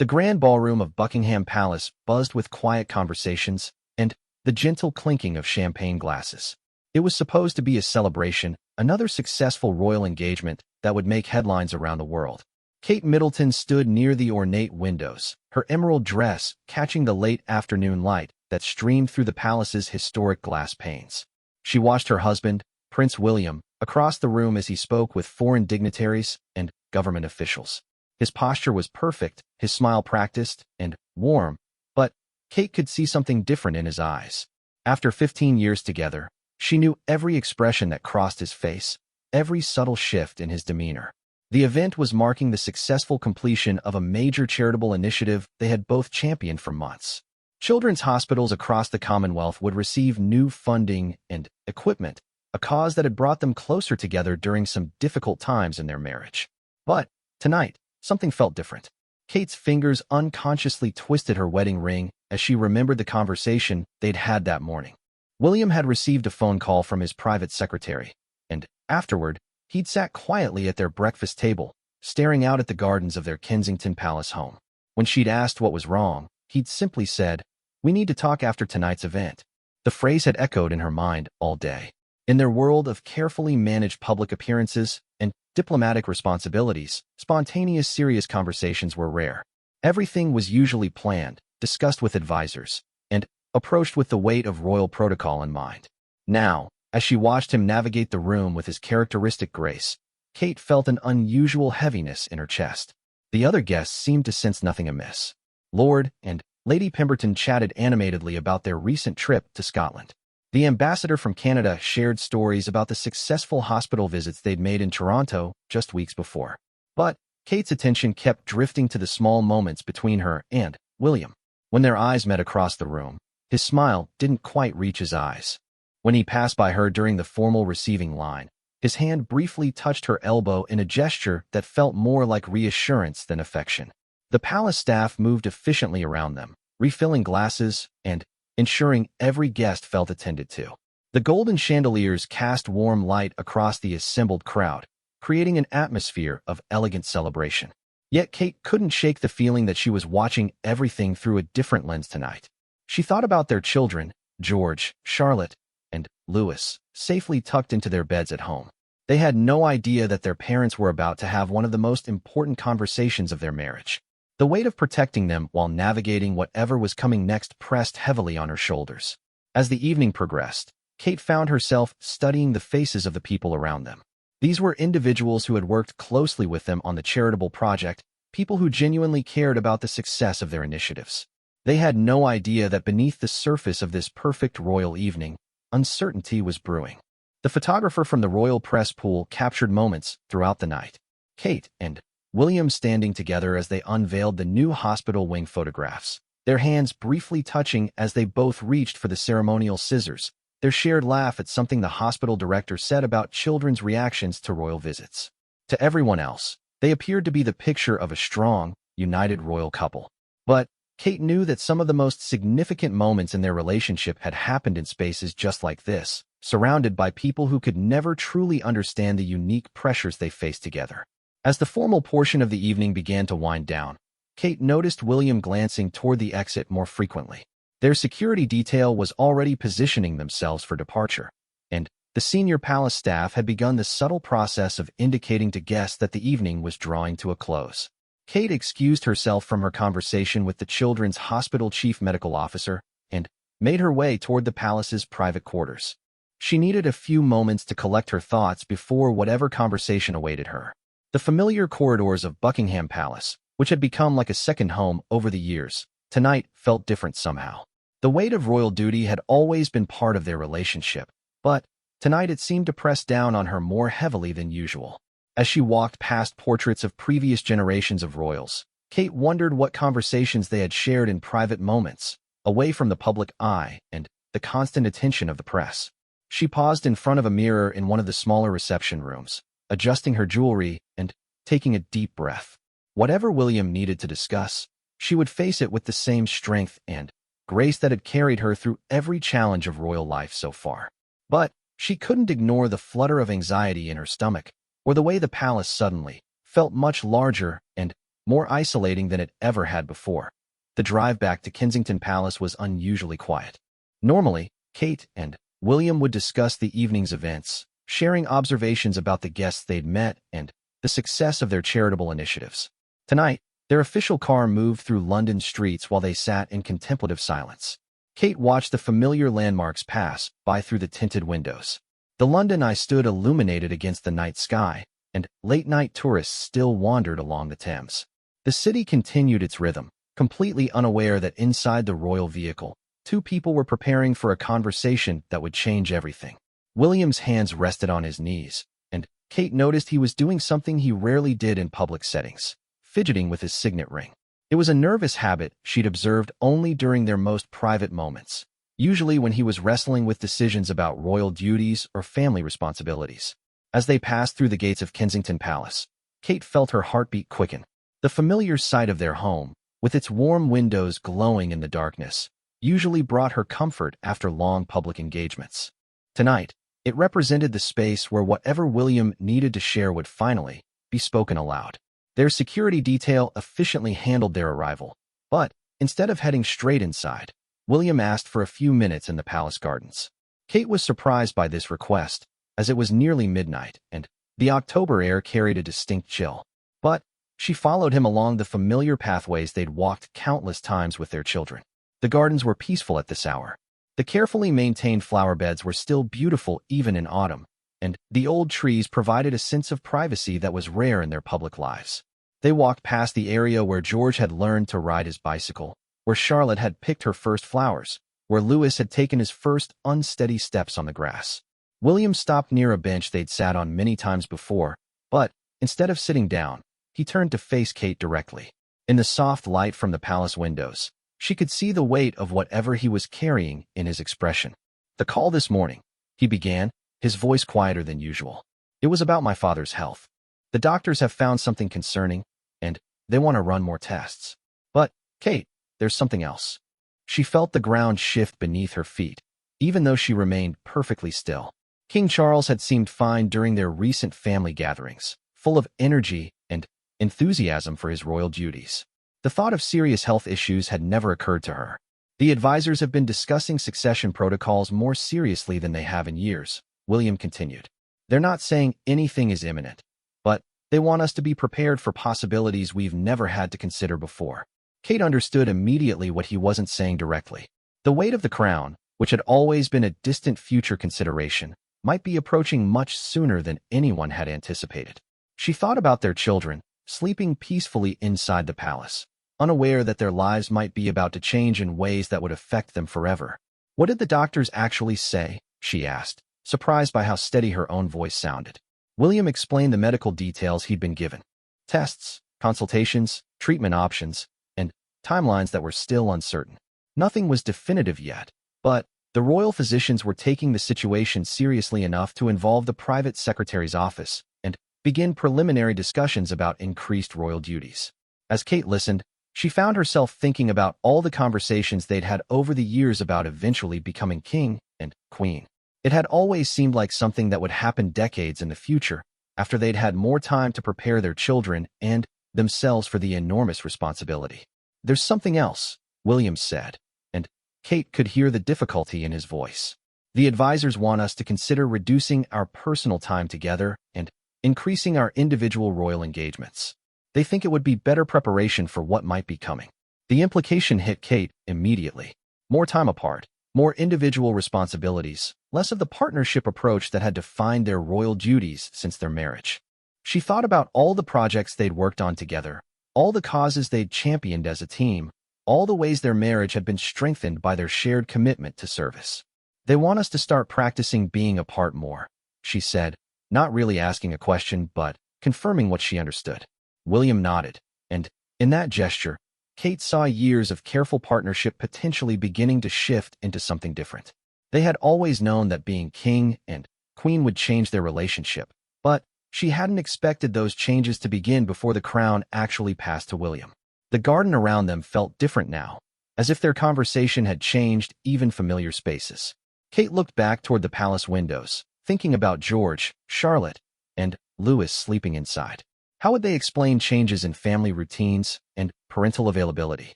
The grand ballroom of Buckingham Palace buzzed with quiet conversations and the gentle clinking of champagne glasses. It was supposed to be a celebration, another successful royal engagement that would make headlines around the world. Kate Middleton stood near the ornate windows, her emerald dress catching the late afternoon light that streamed through the palace's historic glass panes. She watched her husband, Prince William, across the room as he spoke with foreign dignitaries and government officials. His posture was perfect, his smile practiced and warm, but Kate could see something different in his eyes. After 15 years together, she knew every expression that crossed his face, every subtle shift in his demeanor. The event was marking the successful completion of a major charitable initiative they had both championed for months. Children's hospitals across the Commonwealth would receive new funding and equipment, a cause that had brought them closer together during some difficult times in their marriage. But tonight, something felt different. Kate's fingers unconsciously twisted her wedding ring as she remembered the conversation they'd had that morning. William had received a phone call from his private secretary, and afterward, he'd sat quietly at their breakfast table, staring out at the gardens of their Kensington Palace home. When she'd asked what was wrong, he'd simply said, "We need to talk after tonight's event." The phrase had echoed in her mind all day. In their world of carefully managed public appearances and diplomatic responsibilities, spontaneous serious conversations were rare. Everything was usually planned, discussed with advisors, and approached with the weight of royal protocol in mind. Now, as she watched him navigate the room with his characteristic grace, Kate felt an unusual heaviness in her chest. The other guests seemed to sense nothing amiss. Lord and Lady Pemberton chatted animatedly about their recent trip to Scotland. The ambassador from Canada shared stories about the successful hospital visits they'd made in Toronto just weeks before. But Kate's attention kept drifting to the small moments between her and William. When their eyes met across the room, his smile didn't quite reach his eyes. When he passed by her during the formal receiving line, his hand briefly touched her elbow in a gesture that felt more like reassurance than affection. The palace staff moved efficiently around them, refilling glasses and ensuring every guest felt attended to. The golden chandeliers cast warm light across the assembled crowd, creating an atmosphere of elegant celebration. Yet Kate couldn't shake the feeling that she was watching everything through a different lens tonight. She thought about their children, George, Charlotte, and Louis, safely tucked into their beds at home. They had no idea that their parents were about to have one of the most important conversations of their marriage. The weight of protecting them while navigating whatever was coming next pressed heavily on her shoulders. As the evening progressed, Kate found herself studying the faces of the people around them. These were individuals who had worked closely with them on the charitable project, people who genuinely cared about the success of their initiatives. They had no idea that beneath the surface of this perfect royal evening, uncertainty was brewing. The photographer from the royal press pool captured moments throughout the night. Kate and William standing together as they unveiled the new hospital wing photographs, their hands briefly touching as they both reached for the ceremonial scissors, their shared laugh at something the hospital director said about children's reactions to royal visits. To everyone else, they appeared to be the picture of a strong, united royal couple. But Kate knew that some of the most significant moments in their relationship had happened in spaces just like this, surrounded by people who could never truly understand the unique pressures they faced together. As the formal portion of the evening began to wind down, Kate noticed William glancing toward the exit more frequently. Their security detail was already positioning themselves for departure, and the senior palace staff had begun the subtle process of indicating to guests that the evening was drawing to a close. Kate excused herself from her conversation with the children's hospital chief medical officer and made her way toward the palace's private quarters. She needed a few moments to collect her thoughts before whatever conversation awaited her. The familiar corridors of Buckingham Palace, which had become like a second home over the years, tonight felt different somehow. The weight of royal duty had always been part of their relationship, but tonight it seemed to press down on her more heavily than usual. As she walked past portraits of previous generations of royals, Kate wondered what conversations they had shared in private moments, away from the public eye and the constant attention of the press. She paused in front of a mirror in one of the smaller reception rooms, adjusting her jewelry and taking a deep breath. Whatever William needed to discuss, she would face it with the same strength and grace that had carried her through every challenge of royal life so far. But she couldn't ignore the flutter of anxiety in her stomach, or the way the palace suddenly felt much larger and more isolating than it ever had before. The drive back to Kensington Palace was unusually quiet. Normally, Kate and William would discuss the evening's events, sharing observations about the guests they'd met and the success of their charitable initiatives. Tonight, their official car moved through London streets while they sat in contemplative silence. Kate watched the familiar landmarks pass by through the tinted windows. The London Eye stood illuminated against the night sky, and late-night tourists still wandered along the Thames. The city continued its rhythm, completely unaware that inside the royal vehicle, two people were preparing for a conversation that would change everything. William's hands rested on his knees, and Kate noticed he was doing something he rarely did in public settings, fidgeting with his signet ring. It was a nervous habit she'd observed only during their most private moments, usually when he was wrestling with decisions about royal duties or family responsibilities. As they passed through the gates of Kensington Palace, Kate felt her heartbeat quicken. The familiar sight of their home, with its warm windows glowing in the darkness, usually brought her comfort after long public engagements. Tonight, it represented the space where whatever William needed to share would finally be spoken aloud. Their security detail efficiently handled their arrival, but instead of heading straight inside, William asked for a few minutes in the palace gardens. Kate was surprised by this request, as it was nearly midnight and the October air carried a distinct chill. But she followed him along the familiar pathways they'd walked countless times with their children. The gardens were peaceful at this hour. The carefully maintained flower beds were still beautiful even in autumn, and the old trees provided a sense of privacy that was rare in their public lives. They walked past the area where George had learned to ride his bicycle, where Charlotte had picked her first flowers, where Louis had taken his first unsteady steps on the grass. William stopped near a bench they'd sat on many times before, but instead of sitting down, he turned to face Kate directly. In the soft light from the palace windows, she could see the weight of whatever he was carrying in his expression. "The call this morning," he began, his voice quieter than usual. "It was about my father's health. The doctors have found something concerning, and they want to run more tests. But, Kate, there's something else." She felt the ground shift beneath her feet, even though she remained perfectly still. King Charles had seemed fine during their recent family gatherings, full of energy and enthusiasm for his royal duties. The thought of serious health issues had never occurred to her. "The advisors have been discussing succession protocols more seriously than they have in years," William continued. "They're not saying anything is imminent, but they want us to be prepared for possibilities we've never had to consider before." Kate understood immediately what he wasn't saying directly. The weight of the crown, which had always been a distant future consideration, might be approaching much sooner than anyone had anticipated. She thought about their children, sleeping peacefully inside the palace, unaware that their lives might be about to change in ways that would affect them forever. "What did the doctors actually say?" she asked, surprised by how steady her own voice sounded. William explained the medical details he'd been given. Tests, consultations, treatment options, and timelines that were still uncertain. Nothing was definitive yet, but the royal physicians were taking the situation seriously enough to involve the private secretary's office and begin preliminary discussions about increased royal duties. As Kate listened, she found herself thinking about all the conversations they'd had over the years about eventually becoming king and queen. It had always seemed like something that would happen decades in the future, after they'd had more time to prepare their children and themselves for the enormous responsibility. "There's something else," William said, and Kate could hear the difficulty in his voice. "The advisors want us to consider reducing our personal time together and increasing our individual royal engagements. They think it would be better preparation for what might be coming." The implication hit Kate immediately. More time apart, more individual responsibilities, less of the partnership approach that had defined their royal duties since their marriage. She thought about all the projects they'd worked on together, all the causes they'd championed as a team, all the ways their marriage had been strengthened by their shared commitment to service. "They want us to start practicing being apart more," she said, not really asking a question but confirming what she understood. William nodded, and in that gesture, Kate saw years of careful partnership potentially beginning to shift into something different. They had always known that being king and queen would change their relationship, but she hadn't expected those changes to begin before the crown actually passed to William. The garden around them felt different now, as if their conversation had changed even familiar spaces. Kate looked back toward the palace windows, thinking about George, Charlotte, and Louis sleeping inside. How would they explain changes in family routines and parental availability?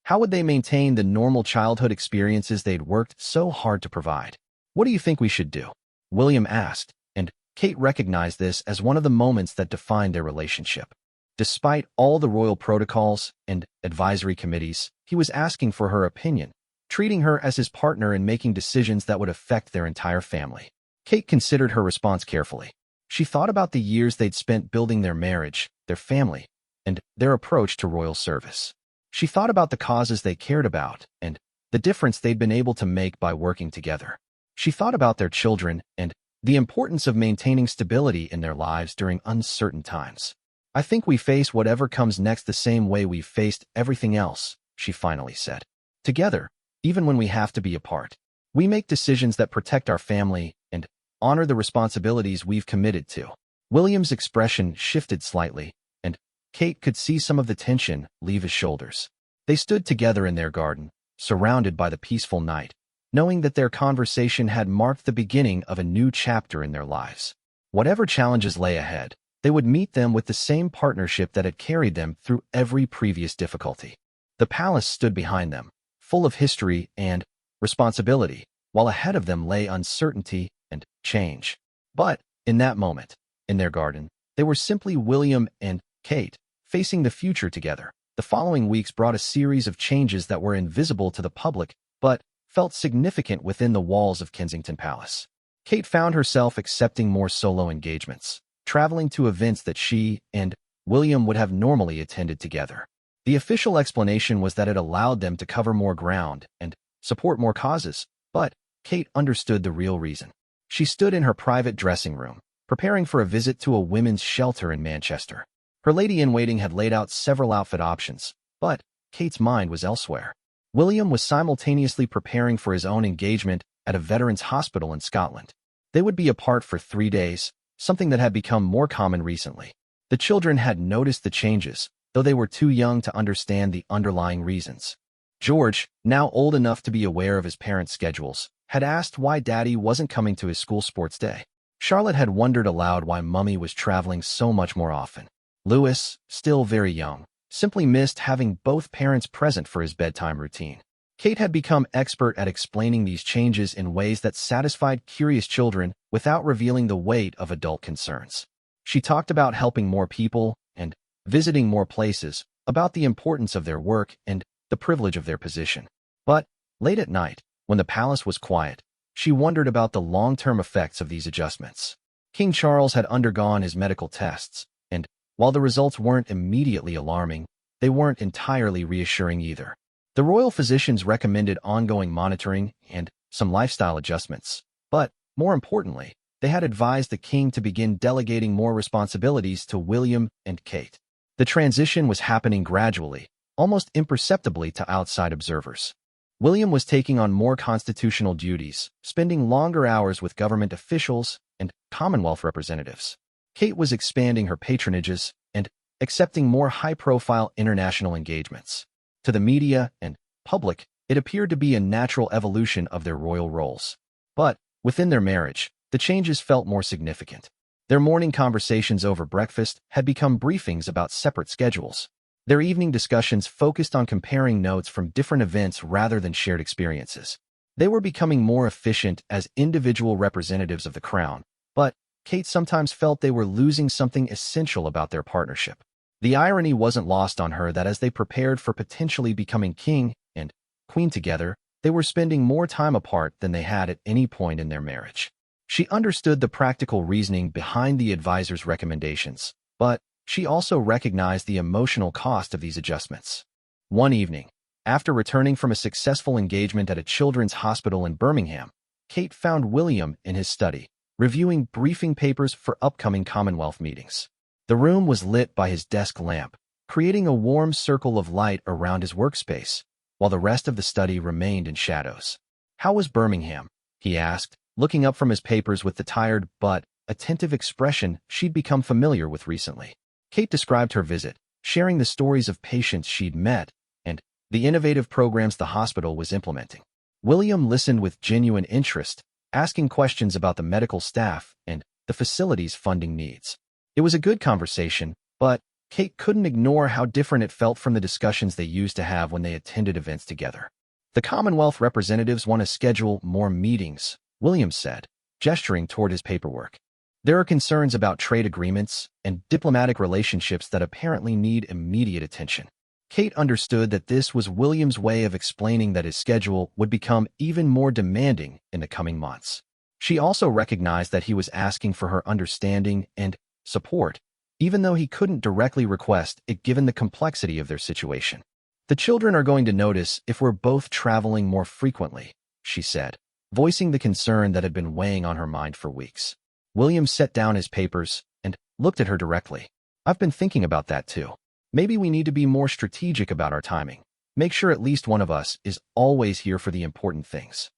How would they maintain the normal childhood experiences they'd worked so hard to provide? What do you think we should do? William asked, and Kate recognized this as one of the moments that defined their relationship. Despite all the royal protocols and advisory committees, he was asking for her opinion, treating her as his partner in making decisions that would affect their entire family. Kate considered her response carefully. She thought about the years they'd spent building their marriage, their family, and their approach to royal service. She thought about the causes they cared about and the difference they'd been able to make by working together. She thought about their children and the importance of maintaining stability in their lives during uncertain times. I think we face whatever comes next the same way we've faced everything else, she finally said. Together, even when we have to be apart, we make decisions that protect our family and honor the responsibilities we've committed to. William's expression shifted slightly, and Kate could see some of the tension leave his shoulders. They stood together in their garden, surrounded by the peaceful night, knowing that their conversation had marked the beginning of a new chapter in their lives. Whatever challenges lay ahead, they would meet them with the same partnership that had carried them through every previous difficulty. The palace stood behind them, full of history and responsibility, while ahead of them lay uncertainty and change. But in that moment, in their garden, they were simply William and Kate, facing the future together. The following weeks brought a series of changes that were invisible to the public, but felt significant within the walls of Kensington Palace. Kate found herself accepting more solo engagements, traveling to events that she and William would have normally attended together. The official explanation was that it allowed them to cover more ground and support more causes, but Kate understood the real reason. She stood in her private dressing room, preparing for a visit to a women's shelter in Manchester. Her lady-in-waiting had laid out several outfit options, but Kate's mind was elsewhere. William was simultaneously preparing for his own engagement at a veterans' hospital in Scotland. They would be apart for 3 days, something that had become more common recently. The children had noticed the changes, though they were too young to understand the underlying reasons. George, now old enough to be aware of his parents' schedules, had asked why Daddy wasn't coming to his school sports day. Charlotte had wondered aloud why Mummy was traveling so much more often. Louis, still very young, simply missed having both parents present for his bedtime routine. Kate had become expert at explaining these changes in ways that satisfied curious children without revealing the weight of adult concerns. She talked about helping more people and visiting more places, about the importance of their work and the privilege of their position. But late at night, when the palace was quiet, she wondered about the long-term effects of these adjustments. King Charles had undergone his medical tests, and while the results weren't immediately alarming, they weren't entirely reassuring either. The royal physicians recommended ongoing monitoring and some lifestyle adjustments, but more importantly, they had advised the king to begin delegating more responsibilities to William and Kate. The transition was happening gradually, almost imperceptibly to outside observers. William was taking on more constitutional duties, spending longer hours with government officials and Commonwealth representatives. Kate was expanding her patronages and accepting more high-profile international engagements. To the media and public, it appeared to be a natural evolution of their royal roles. But within their marriage, the changes felt more significant. Their morning conversations over breakfast had become briefings about separate schedules. Their evening discussions focused on comparing notes from different events rather than shared experiences. They were becoming more efficient as individual representatives of the crown, but Kate sometimes felt they were losing something essential about their partnership. The irony wasn't lost on her that as they prepared for potentially becoming king and queen together, they were spending more time apart than they had at any point in their marriage. She understood the practical reasoning behind the advisor's recommendations, but she also recognized the emotional cost of these adjustments. One evening, after returning from a successful engagement at a children's hospital in Birmingham, Kate found William in his study, reviewing briefing papers for upcoming Commonwealth meetings. The room was lit by his desk lamp, creating a warm circle of light around his workspace, while the rest of the study remained in shadows. "How was Birmingham?" he asked, looking up from his papers with the tired but attentive expression she'd become familiar with recently. Kate described her visit, sharing the stories of patients she'd met and the innovative programs the hospital was implementing. William listened with genuine interest, asking questions about the medical staff and the facility's funding needs. It was a good conversation, but Kate couldn't ignore how different it felt from the discussions they used to have when they attended events together. The Commonwealth representatives want to schedule more meetings, William said, gesturing toward his paperwork. There are concerns about trade agreements and diplomatic relationships that apparently need immediate attention. Kate understood that this was William's way of explaining that his schedule would become even more demanding in the coming months. She also recognized that he was asking for her understanding and support, even though he couldn't directly request it given the complexity of their situation. The children are going to notice if we're both traveling more frequently, she said, voicing the concern that had been weighing on her mind for weeks. William set down his papers and looked at her directly. I've been thinking about that too. Maybe we need to be more strategic about our timing. Make sure at least one of us is always here for the important things.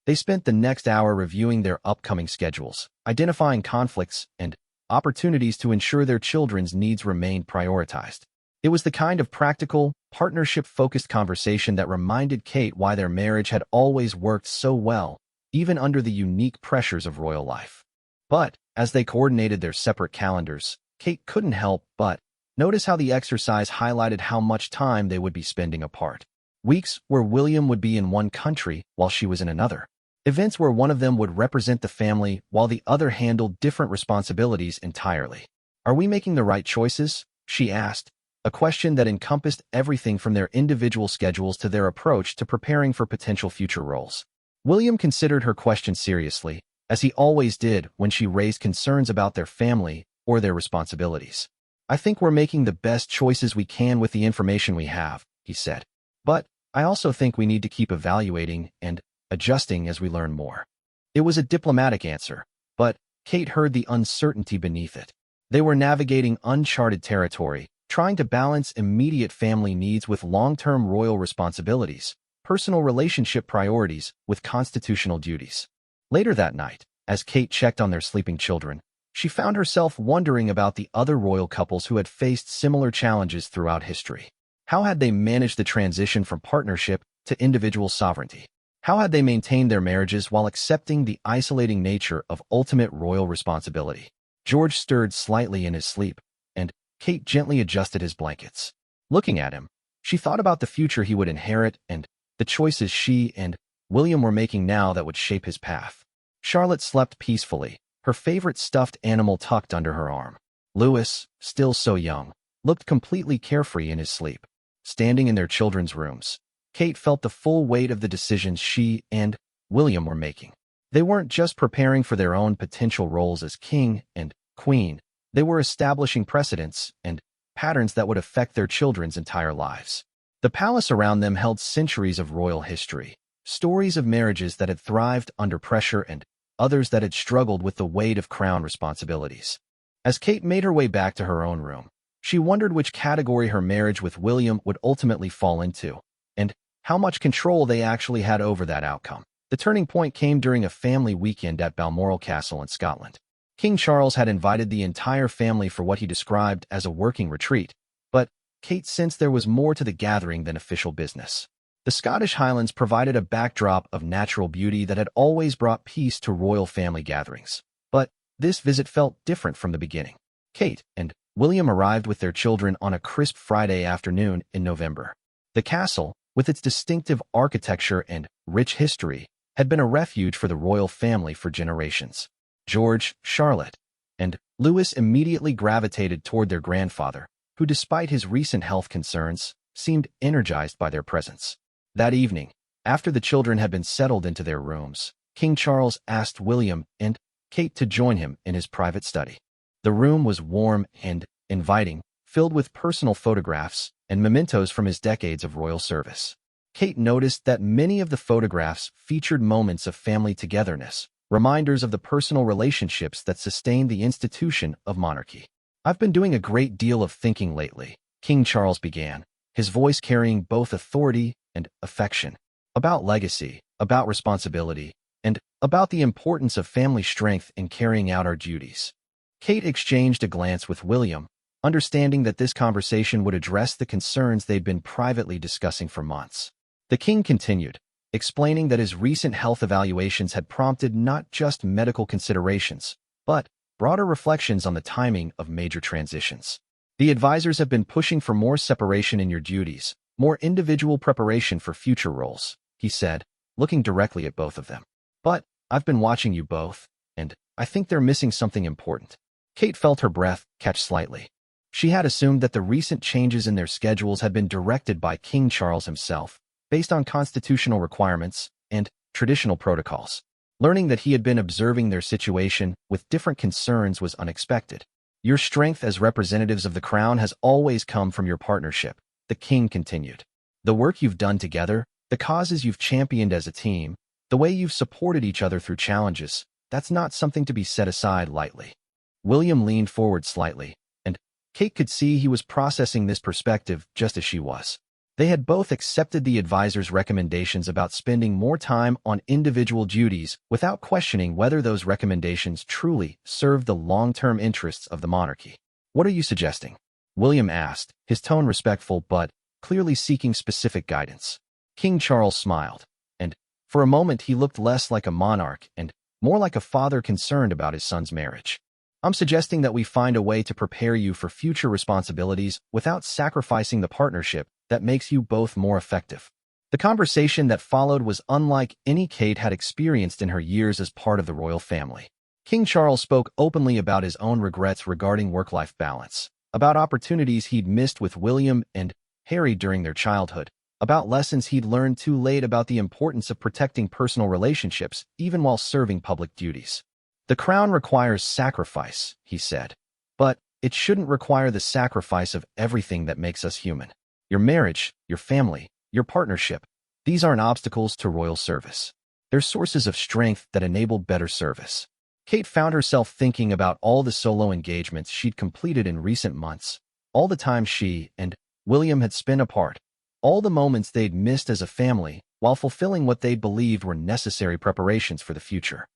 They spent the next hour reviewing their upcoming schedules, identifying conflicts and opportunities to ensure their children's needs remained prioritized. It was the kind of practical, partnership-focused conversation that reminded Kate why their marriage had always worked so well, even under the unique pressures of royal life. But, as they coordinated their separate calendars, Kate couldn't help but notice how the exercise highlighted how much time they would be spending apart. Weeks where William would be in one country while she was in another. Events where one of them would represent the family while the other handled different responsibilities entirely. Are we making the right choices? She asked, a question that encompassed everything from their individual schedules to their approach to preparing for potential future roles. William considered her question seriously, as he always did when she raised concerns about their family or their responsibilities. I think we're making the best choices we can with the information we have, he said. But I also think we need to keep evaluating and adjusting as we learn more. It was a diplomatic answer, but Kate heard the uncertainty beneath it. They were navigating uncharted territory, trying to balance immediate family needs with long-term royal responsibilities, personal relationship priorities with constitutional duties. Later that night, as Kate checked on their sleeping children, she found herself wondering about the other royal couples who had faced similar challenges throughout history. How had they managed the transition from partnership to individual sovereignty? How had they maintained their marriages while accepting the isolating nature of ultimate royal responsibility? George stirred slightly in his sleep, and Kate gently adjusted his blankets. Looking at him, she thought about the future he would inherit and the choices she and William were making now that would shape his path. Charlotte slept peacefully, her favorite stuffed animal tucked under her arm. Louis, still so young, looked completely carefree in his sleep. Standing in their children's rooms, Kate felt the full weight of the decisions she and William were making. They weren't just preparing for their own potential roles as king and queen, they were establishing precedents and patterns that would affect their children's entire lives. The palace around them held centuries of royal history, stories of marriages that had thrived under pressure and others that had struggled with the weight of crown responsibilities. As Kate made her way back to her own room, she wondered which category her marriage with William would ultimately fall into, and how much control they actually had over that outcome. The turning point came during a family weekend at Balmoral Castle in Scotland. King Charles had invited the entire family for what he described as a working retreat, but Kate sensed there was more to the gathering than official business. The Scottish Highlands provided a backdrop of natural beauty that had always brought peace to royal family gatherings. But this visit felt different from the beginning. Kate and William arrived with their children on a crisp Friday afternoon in November. The castle, with its distinctive architecture and rich history, had been a refuge for the royal family for generations. George, Charlotte, and Louis immediately gravitated toward their grandfather, who, despite his recent health concerns, seemed energized by their presence. That evening, after the children had been settled into their rooms, King Charles asked William and Kate to join him in his private study. The room was warm and inviting, filled with personal photographs and mementos from his decades of royal service. Kate noticed that many of the photographs featured moments of family togetherness, reminders of the personal relationships that sustained the institution of monarchy. I've been doing a great deal of thinking lately, King Charles began, his voice carrying both authority and affection, about legacy, about responsibility, and about the importance of family strength in carrying out our duties. Kate exchanged a glance with William, understanding that this conversation would address the concerns they'd been privately discussing for months. The king continued, explaining that his recent health evaluations had prompted not just medical considerations, but broader reflections on the timing of major transitions. The advisors have been pushing for more separation in your duties, more individual preparation for future roles, he said, looking directly at both of them. But I've been watching you both, and I think they're missing something important. Kate felt her breath catch slightly. She had assumed that the recent changes in their schedules had been directed by King Charles himself, based on constitutional requirements and traditional protocols. Learning that he had been observing their situation with different concerns was unexpected. Your strength as representatives of the crown has always come from your partnership, the king continued. The work you've done together, the causes you've championed as a team, the way you've supported each other through challenges, that's not something to be set aside lightly. William leaned forward slightly, and Kate could see he was processing this perspective just as she was. They had both accepted the advisor's recommendations about spending more time on individual duties without questioning whether those recommendations truly served the long-term interests of the monarchy. What are you suggesting? William asked, his tone respectful but clearly seeking specific guidance. King Charles smiled, and for a moment he looked less like a monarch and more like a father concerned about his son's marriage. I'm suggesting that we find a way to prepare you for future responsibilities without sacrificing the partnership that makes you both more effective. The conversation that followed was unlike any Kate had experienced in her years as part of the royal family. King Charles spoke openly about his own regrets regarding work-life balance, about opportunities he'd missed with William and Harry during their childhood, about lessons he'd learned too late about the importance of protecting personal relationships even while serving public duties. The crown requires sacrifice, he said, but it shouldn't require the sacrifice of everything that makes us human. Your marriage, your family, your partnership, these aren't obstacles to royal service. They're sources of strength that enable better service. Kate found herself thinking about all the solo engagements she'd completed in recent months, all the time she and William had spent apart, all the moments they'd missed as a family while fulfilling what they believed were necessary preparations for the future.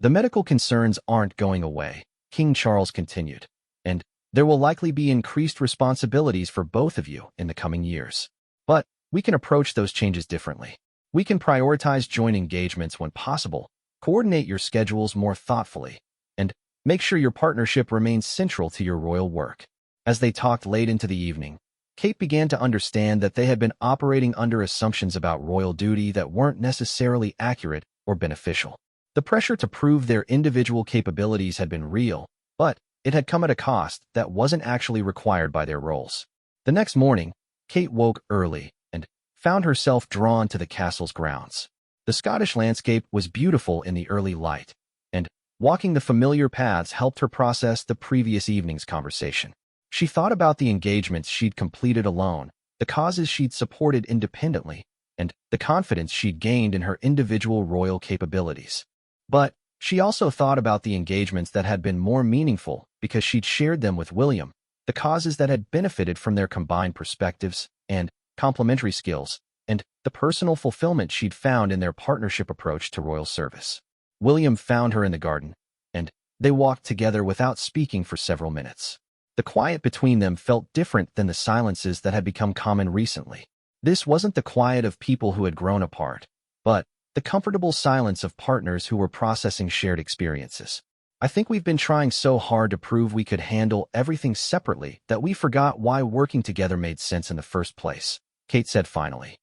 The medical concerns aren't going away, King Charles continued, and there will likely be increased responsibilities for both of you in the coming years. But we can approach those changes differently. We can prioritize joint engagements when possible, coordinate your schedules more thoughtfully, and make sure your partnership remains central to your royal work. As they talked late into the evening, Kate began to understand that they had been operating under assumptions about royal duty that weren't necessarily accurate or beneficial. The pressure to prove their individual capabilities had been real, but it had come at a cost that wasn't actually required by their roles. The next morning, Kate woke early and found herself drawn to the castle's grounds. The Scottish landscape was beautiful in the early light, and walking the familiar paths helped her process the previous evening's conversation. She thought about the engagements she'd completed alone, the causes she'd supported independently, and the confidence she'd gained in her individual royal capabilities. But she also thought about the engagements that had been more meaningful because she'd shared them with William, the causes that had benefited from their combined perspectives and complementary skills, and the personal fulfillment she'd found in their partnership approach to royal service. William found her in the garden, and they walked together without speaking for several minutes. The quiet between them felt different than the silences that had become common recently. This wasn't the quiet of people who had grown apart, but the comfortable silence of partners who were processing shared experiences. I think we've been trying so hard to prove we could handle everything separately that we forgot why working together made sense in the first place, Kate said finally.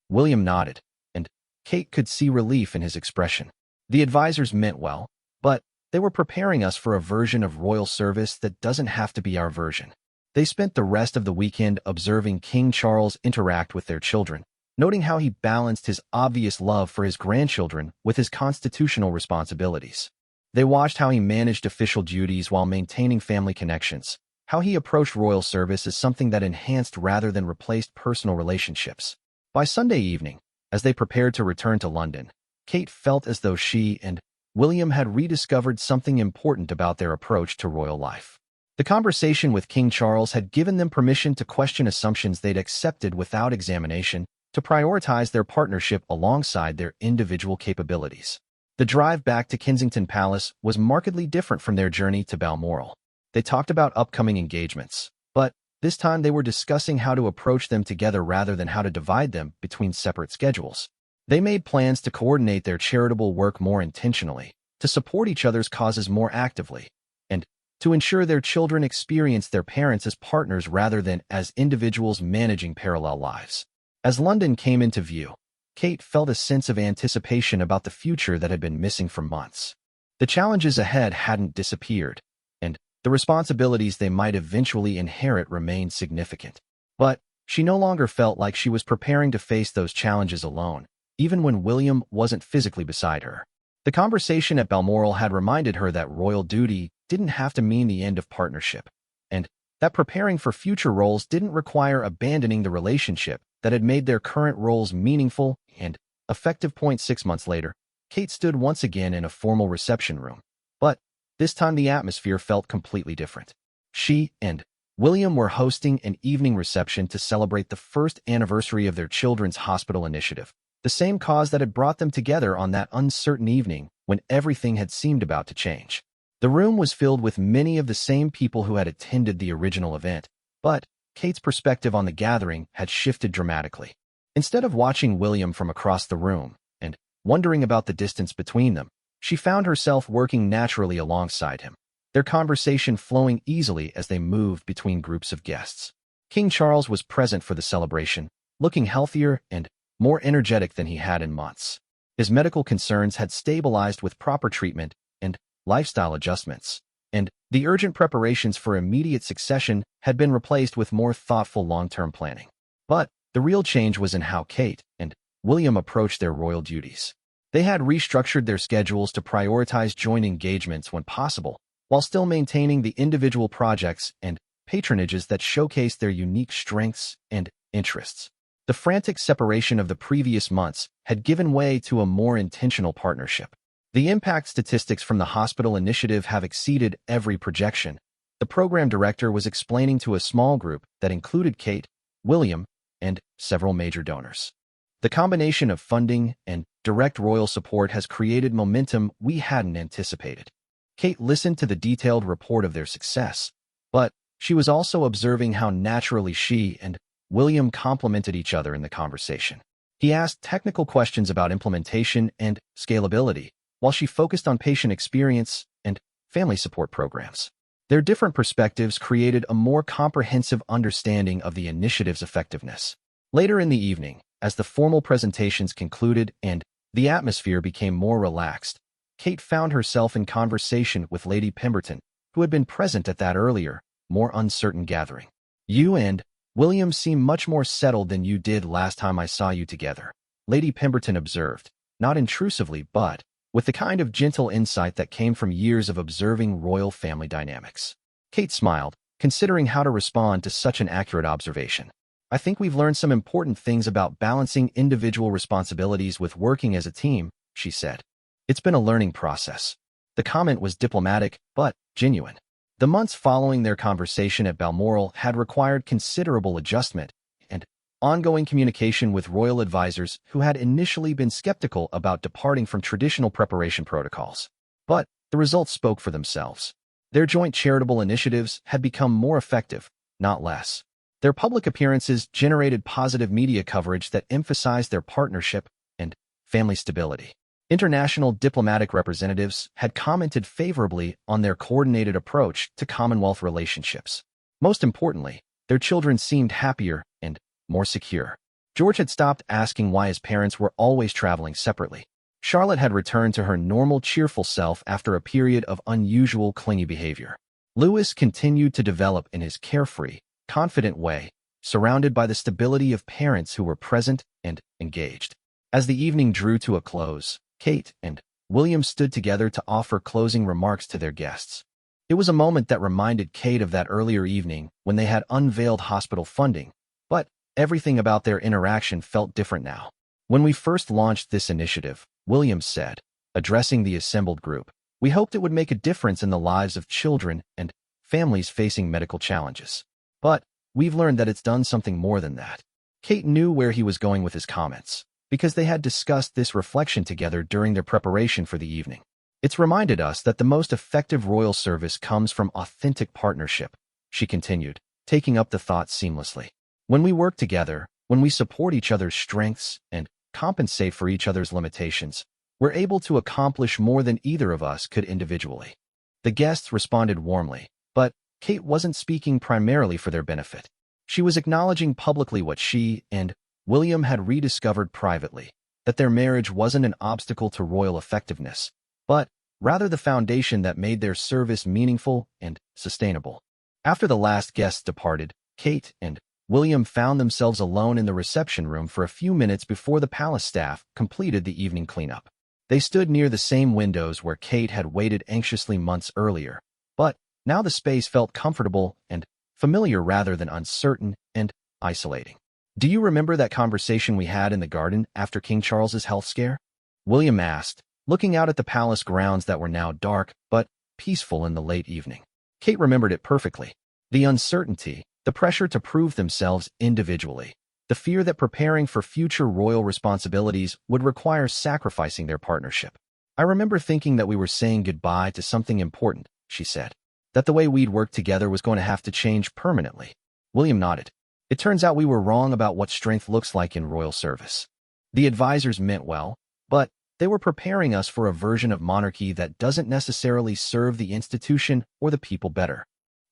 William nodded, and Kate could see relief in his expression. The advisors meant well, but they were preparing us for a version of royal service that doesn't have to be our version. They spent the rest of the weekend observing King Charles interact with their children, noting how he balanced his obvious love for his grandchildren with his constitutional responsibilities. They watched how he managed official duties while maintaining family connections, how he approached royal service as something that enhanced rather than replaced personal relationships. By Sunday evening, as they prepared to return to London, Kate felt as though she and William had rediscovered something important about their approach to royal life. The conversation with King Charles had given them permission to question assumptions they'd accepted without examination, to prioritize their partnership alongside their individual capabilities. The drive back to Kensington Palace was markedly different from their journey to Balmoral. They talked about upcoming engagements, but this time they were discussing how to approach them together rather than how to divide them between separate schedules. They made plans to coordinate their charitable work more intentionally, to support each other's causes more actively, and to ensure their children experience their parents as partners rather than as individuals managing parallel lives. As London came into view, Kate felt a sense of anticipation about the future that had been missing for months. The challenges ahead hadn't disappeared, and the responsibilities they might eventually inherit remained significant. But she no longer felt like she was preparing to face those challenges alone, even when William wasn't physically beside her. The conversation at Balmoral had reminded her that royal duty didn't have to mean the end of partnership, and that preparing for future roles didn't require abandoning the relationship that had made their current roles meaningful and effective. 6 months later, Kate stood once again in a formal reception room, but this time the atmosphere felt completely different. She and William were hosting an evening reception to celebrate the first anniversary of their children's hospital initiative, the same cause that had brought them together on that uncertain evening when everything had seemed about to change. The room was filled with many of the same people who had attended the original event, but Kate's perspective on the gathering had shifted dramatically. Instead of watching William from across the room and wondering about the distance between them, she found herself working naturally alongside him, their conversation flowing easily as they moved between groups of guests. King Charles was present for the celebration, looking healthier and more energetic than he had in months. His medical concerns had stabilized with proper treatment and lifestyle adjustments, and the urgent preparations for immediate succession had been replaced with more thoughtful long-term planning. But the real change was in how Kate and William approached their royal duties. They had restructured their schedules to prioritize joint engagements when possible, while still maintaining the individual projects and patronages that showcased their unique strengths and interests. The frantic separation of the previous months had given way to a more intentional partnership. The impact statistics from the hospital initiative have exceeded every projection, the program director was explaining to a small group that included Kate, William, and several major donors. The combination of funding and direct royal support has created momentum we hadn't anticipated. Kate listened to the detailed report of their success, but she was also observing how naturally she and William complemented each other in the conversation. He asked technical questions about implementation and scalability, while she focused on patient experience and family support programs. Their different perspectives created a more comprehensive understanding of the initiative's effectiveness. Later in the evening, as the formal presentations concluded and the atmosphere became more relaxed, Kate found herself in conversation with Lady Pemberton, who had been present at that earlier, more uncertain gathering. "You and William seem much more settled than you did last time I saw you together," Lady Pemberton observed, not intrusively but with the kind of gentle insight that came from years of observing royal family dynamics. Kate smiled, considering how to respond to such an accurate observation. "I think we've learned some important things about balancing individual responsibilities with working as a team," she said. "It's been a learning process." The comment was diplomatic, but genuine. The months following their conversation at Balmoral had required considerable adjustment and ongoing communication with royal advisors who had initially been skeptical about departing from traditional preparation protocols. But the results spoke for themselves. Their joint charitable initiatives had become more effective, not less. Their public appearances generated positive media coverage that emphasized their partnership and family stability. International diplomatic representatives had commented favorably on their coordinated approach to Commonwealth relationships. Most importantly, their children seemed happier and more secure. George had stopped asking why his parents were always traveling separately. Charlotte had returned to her normal cheerful self after a period of unusual clingy behavior. Louis continued to develop in his carefree, confident way, surrounded by the stability of parents who were present and engaged. As the evening drew to a close, Kate and William stood together to offer closing remarks to their guests. It was a moment that reminded Kate of that earlier evening when they had unveiled hospital funding, but everything about their interaction felt different now. "When we first launched this initiative," William said, addressing the assembled group, "we hoped it would make a difference in the lives of children and families facing medical challenges. But we've learned that it's done something more than that." Kate knew where he was going with his comments, because they had discussed this reflection together during their preparation for the evening. "It's reminded us that the most effective royal service comes from authentic partnership," she continued, taking up the thought seamlessly. "When we work together, when we support each other's strengths and compensate for each other's limitations, we're able to accomplish more than either of us could individually." The guests responded warmly, but Kate wasn't speaking primarily for their benefit. She was acknowledging publicly what she and William had rediscovered privately, that their marriage wasn't an obstacle to royal effectiveness, but rather the foundation that made their service meaningful and sustainable. After the last guests departed, Kate and William found themselves alone in the reception room for a few minutes before the palace staff completed the evening cleanup. They stood near the same windows where Kate had waited anxiously months earlier, but now the space felt comfortable and familiar rather than uncertain and isolating. "Do you remember that conversation we had in the garden after King Charles's health scare?" William asked, looking out at the palace grounds that were now dark but peaceful in the late evening. Kate remembered it perfectly. The uncertainty, the pressure to prove themselves individually, the fear that preparing for future royal responsibilities would require sacrificing their partnership. "I remember thinking that we were saying goodbye to something important," she said. "That the way we'd work together was going to have to change permanently." William nodded. "It turns out we were wrong about what strength looks like in royal service. The advisors meant well, but they were preparing us for a version of monarchy that doesn't necessarily serve the institution or the people better."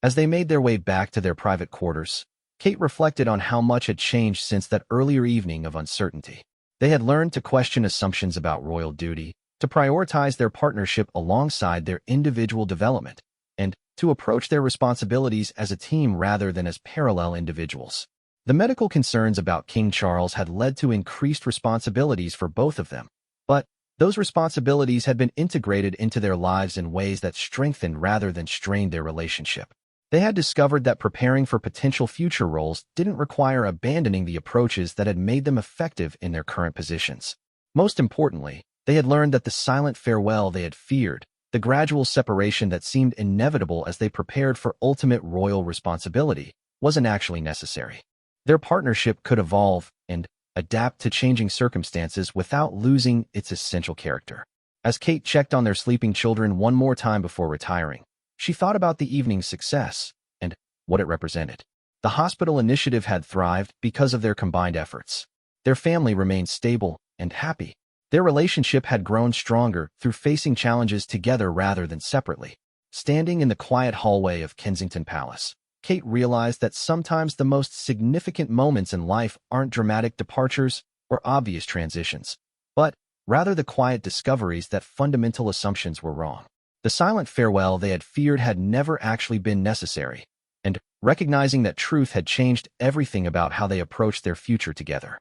As they made their way back to their private quarters, Kate reflected on how much had changed since that earlier evening of uncertainty. They had learned to question assumptions about royal duty, to prioritize their partnership alongside their individual development, and to approach their responsibilities as a team rather than as parallel individuals. The medical concerns about King Charles had led to increased responsibilities for both of them, but those responsibilities had been integrated into their lives in ways that strengthened rather than strained their relationship. They had discovered that preparing for potential future roles didn't require abandoning the approaches that had made them effective in their current positions. Most importantly, they had learned that the silent farewell they had feared, the gradual separation that seemed inevitable as they prepared for ultimate royal responsibility, wasn't actually necessary. Their partnership could evolve and adapt to changing circumstances without losing its essential character. As Kate checked on their sleeping children one more time before retiring, she thought about the evening's success and what it represented. The hospital initiative had thrived because of their combined efforts. Their family remained stable and happy. Their relationship had grown stronger through facing challenges together rather than separately. Standing in the quiet hallway of Kensington Palace, Kate realized that sometimes the most significant moments in life aren't dramatic departures or obvious transitions, but rather the quiet discoveries that fundamental assumptions were wrong. The silent farewell they had feared had never actually been necessary, and recognizing that truth had changed everything about how they approached their future together.